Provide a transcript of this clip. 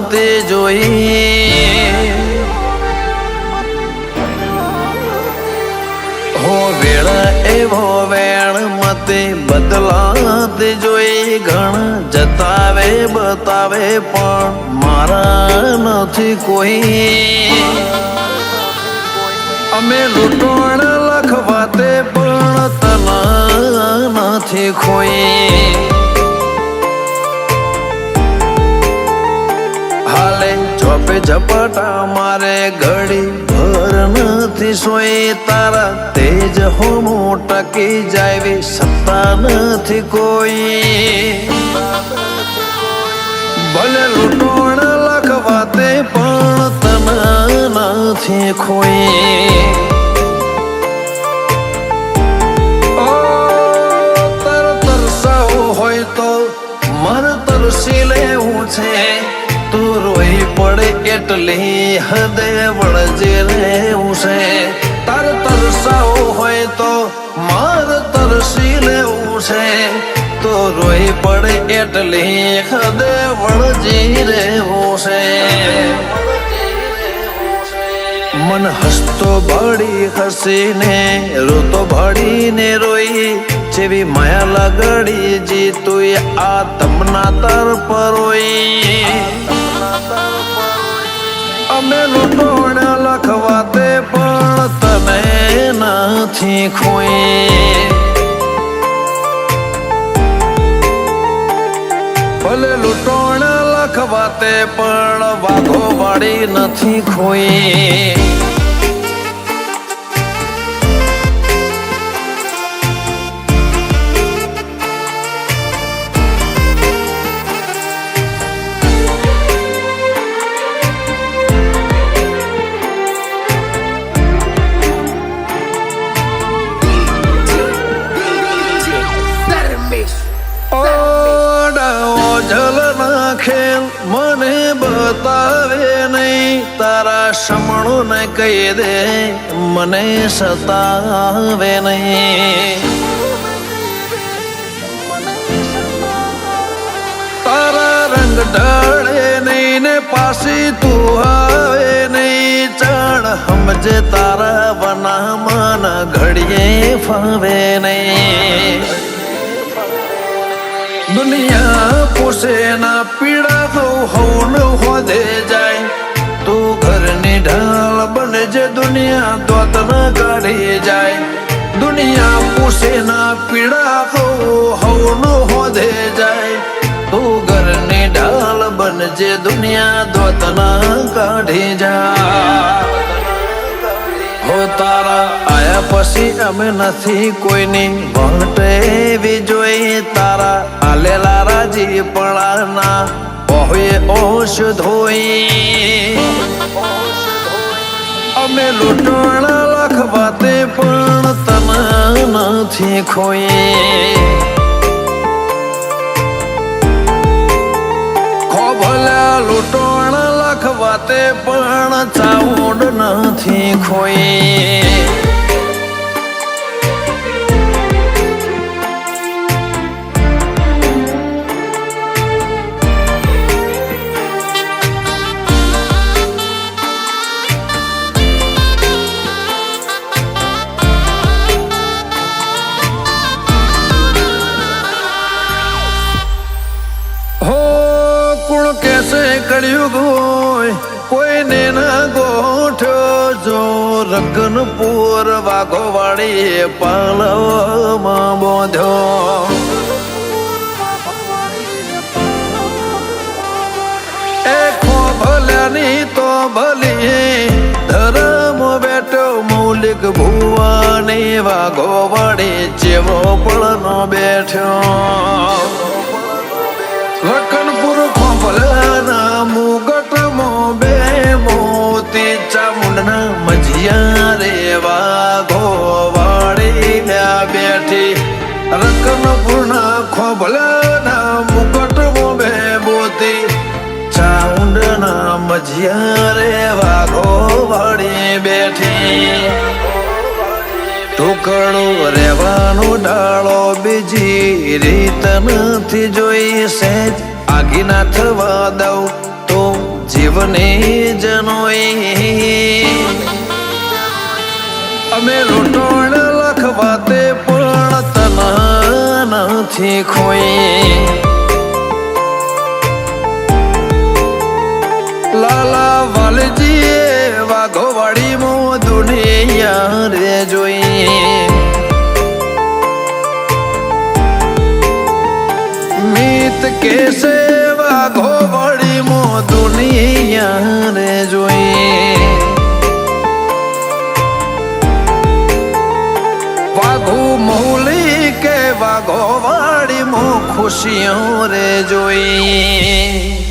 તે જોઈ હો વેળા એવો વેણ મતે બદલાતે જોઈ ઘણ જતાવે બતાવે પણ મારા નથી કોઈ અમે લૂંટણ લખવાતે પણ તના નથી ખોઈ હાલે ચોપે ઝપટા મારે ઘડી ભર નથી સોઈ તારા તેજ હોમો ટકી જાયવી સત્તા નથી કોઈ ભલે લૂંટણ લખવાતે પણ તના નથી ખોઈ તરસાવું હોય તો મન તરસી લેવું છે તું રોઈ પડે એટલી હદે વળજે રહેવું છે તાર તરસાવું હોય તો માર તરસી લેવું છે તો રોઈ પડે એટલી હદે વળજી રહેવું છે મન હસતો ભાડી હસીને રોતો ભાડીને રોઈ જેવી માયા લગડી જીતું આ તમના તર પરોઈ અમે લૂંટણ લખવાતે પણ તને નથી ખોઈ ભલે લૂંટણ લખવાતે પણ વાઘો વાળી નથી ખોઈ જલ નાખેલ મને બતાવે નહીં તારા સમણું ને કહી દે મને સતાવે નહીં તારા રંગ ઢળે નહીં ને પાછી તું આવે નહીં ચાણ સમજે તારા વનામાં ઘડીએ ફાવે નહીં દુનિયા પોસે ના પીડા તો હોન હોદે જાય તું ઘરની ઢાલ બનજે દુનિયા દોત ના કાઢી જાય દુનિયા પોસે ના પીડા તો હોન હોદે જાય તું ઘરની ઢાલ બનજે દુનિયા દોત ના કાઢી જાય હો તારા આયા પછી અમે નથી કોઈની વંટેવી જોઈ તારા આલેલા રાજી પણાના ઓહે ઓશ ધોઈ અમે લૂંટણ લખવાતે પણ તને નથી ખોઈ ખોભલ્યા લૂંટણ લખવાતે પણ ચાઉંડ નથી ખોઈ કળિયુગ હોય કોઈને ના ગોઠ્યો જો રગનપુર વાઘો વાળી પાલવમાં બોધ્યો એ ખોભલ્યાની તો ભલી ધરમ બેઠો મૌલિક ભુવાની વાઘો વાળી જેવો પળનો બેઠ્યો રકનપુર ખોભલાના મુગટમાં બે મોતી ચામુંડના મજિયા રે વાઘો વાળી બેઠી રકનપુરના ખોભલાના મુગટમાં બે મોતી ચામુંડના મજિયા રે વાઘો વાળી બેઠી ટુકડું રહેવાનો ડાળો બીજી રીત નથી જોઈ સેજ આગી ના થવા દઉં તો જીવની જનોઈ અમે લૂંટણ લખવાતે પણ તન નથી ખોઈ લાલા વાલજીએ વાઘોવાડી મો દુનિયા રે જોઈ મીત કેસે વાઘોવાડી મો દુનિયા રે જોઈ વાઘુ મૌલી કે વાઘોવાડી મો ખુશીઓ રે જોઈ